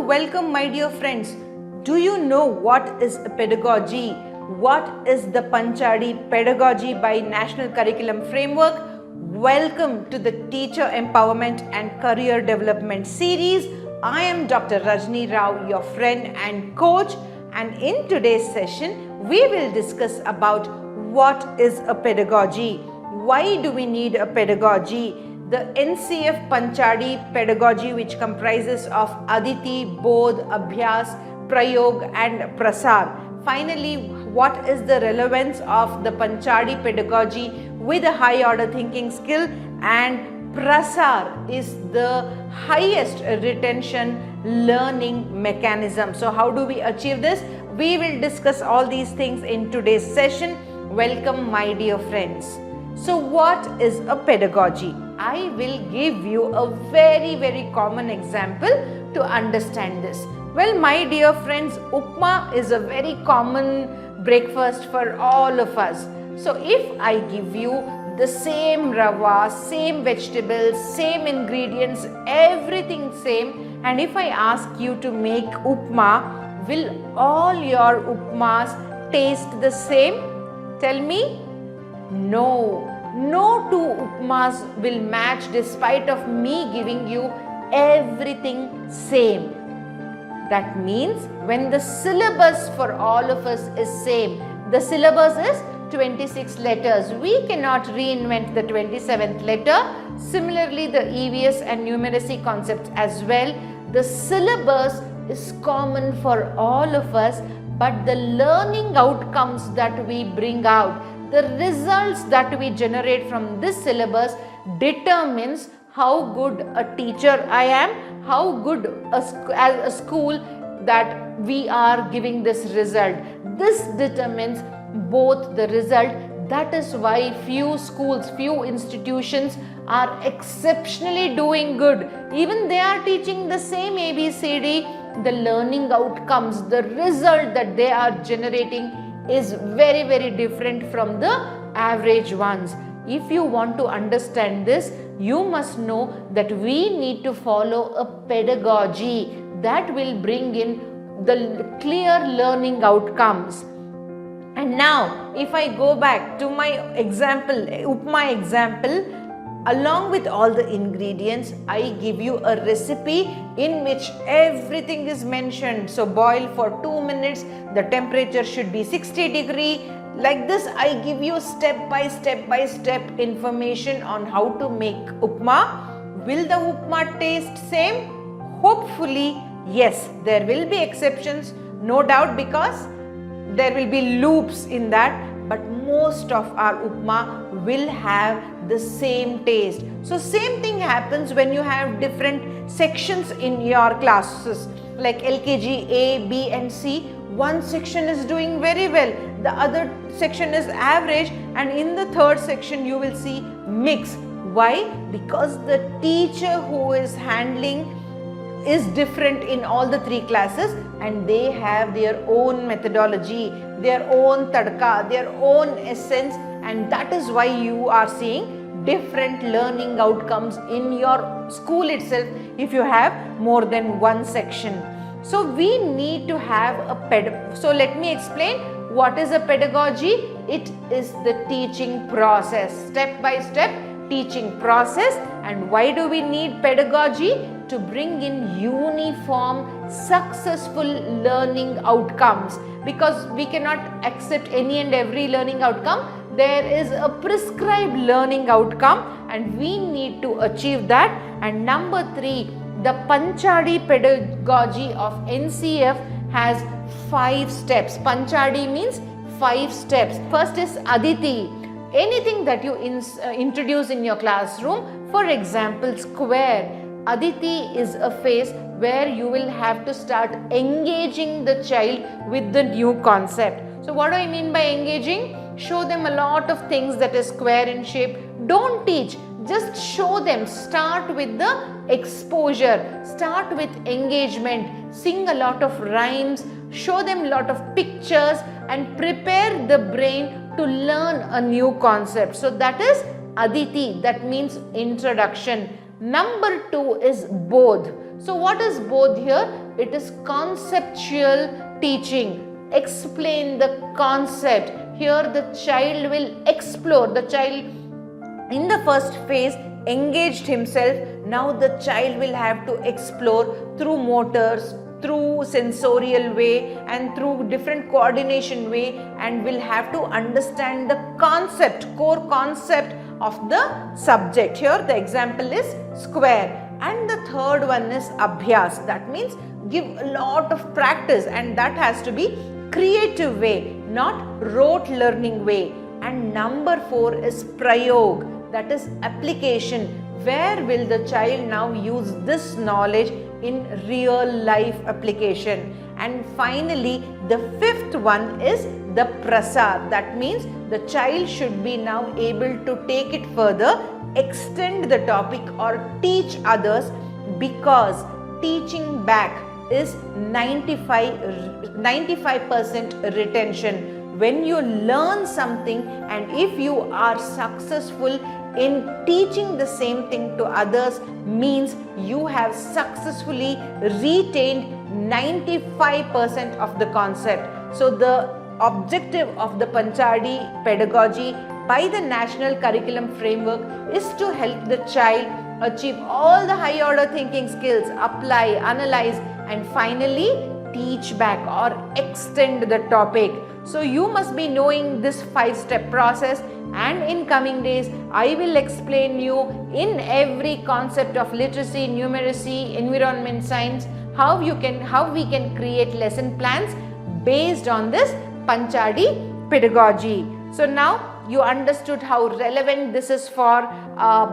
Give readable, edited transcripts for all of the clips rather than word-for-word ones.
welcome my dear friends. Do you know what is a pedagogy? What is the Panchadi Pedagogy by National Curriculum Framework? Welcome to the Teacher Empowerment and Career Development series. I am Dr. Rajni Rao, your friend and coach, and in today's session we will discuss about what is a pedagogy. Why do we need a pedagogy? The NCF Panchadi Pedagogy, which comprises of Aditi, Bodh, Abhyas, Priog and Prasar. Finally, what is the relevance of the Panchadi Pedagogy with a high order thinking skill? And Prasar is the highest retention learning mechanism. So how do we achieve this? We will discuss all these things in today's session. Welcome my dear friends. So what is a pedagogy? I will give you a very common example to understand this. Well, my dear friends, Upma is a very common breakfast for all of us. So if I give you the same rava, same vegetables, same ingredients, everything same, and if I ask you to make Upma, will all your Upmas taste the same? Tell me. No. No two Upmas will match despite of me giving you everything same. That means when the syllabus for all of us is same, the syllabus is 26 letters. We cannot reinvent the 27th letter. Similarly, the EVS and numeracy concepts as well. The syllabus is common for all of us, but the learning outcomes that we bring out, the results that we generate from this syllabus determines how good a teacher I am, how good as a school that we are giving this result. This determines both the result. That is why few schools, few institutions are exceptionally doing good. Even they are teaching the same ABCD, the learning outcomes, the result that they are generating is very different from the average ones. If you want to understand this, you must know that we need to follow a pedagogy that will bring in the clear learning outcomes. And now, if I go back to my example, Upma example, along with all the ingredients, I give you a recipe in which everything is mentioned. So boil for 2 minutes, the temperature should be 60 degrees. Like this, I give you step by step information on how to make Upma. Will the Upma taste same? Hopefully, yes. There will be exceptions, no doubt, because there will be loops in that, but most of our Upma will have the same taste. So same thing happens when you have different sections in your classes, like LKG A, B and C. One section is doing very well, the other section is average, and in the third section you will see mix. Why? Because the teacher who is handling is different in all the three classes, and they have their own methodology, their own tadka, their own essence, and that is why you are seeing different learning outcomes in your school itself if you have more than one section. So we need to have a so let me explain what is a pedagogy. It is the teaching process, step by step teaching process. And why do we need pedagogy? To bring in uniform, successful learning outcomes, because we cannot accept any and every learning outcome. There is a prescribed learning outcome and we need to achieve that. And number 3, the Panchadi pedagogy of NCF has 5 steps. Panchadi means 5 steps. First is Aditi. Anything that you introduce in your classroom, for example, square. Aditi is a phase where you will have to start engaging the child with the new concept. So what do I mean by engaging? Show them a lot of things that is square in shape. Don't teach, just show them. Start with the exposure, start with engagement, sing a lot of rhymes, show them a lot of pictures and prepare the brain to learn a new concept. So that is Aditi, that means introduction. Number 2 is Bodh. So what is Bodh here? it is conceptual teaching. Explain the concept. Here the child will explore. The child in the first phase engaged himself. Now the child will have to explore through motors, through sensorial way and through different coordination way, and will have to understand the concept, core concept of the subject. Here the example is square. And the third one is Abhyas. That means give a lot of practice, and that has to be creative way, not rote learning way. And number 4 is Priog, that is application. Where will the child now use this knowledge in real life application? And finally, the 5th one is the Prasar. That means the child should be now able to take it further, extend the topic or teach others, because teaching back is 95% retention. When you learn something and if you are successful in teaching the same thing to others, means you have successfully retained 95% of the concept. So the objective of the Panchadi pedagogy by the National Curriculum Framework is to help the child achieve all the high order thinking skills, apply, analyze, and finally teach back or extend the topic. So you must be knowing this 5-step process, and in coming days I will explain you in every concept of literacy, numeracy, environment science, how we can create lesson plans based on this Panchadi pedagogy. So now you understood how relevant this is for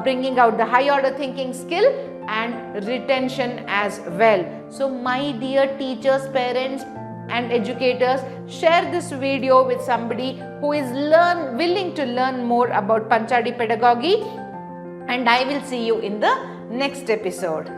bringing out the high order thinking skill and retention as well. So my dear teachers, parents and educators, share this video with somebody who is willing to learn more about Panchadi pedagogy, and I will see you in the next episode.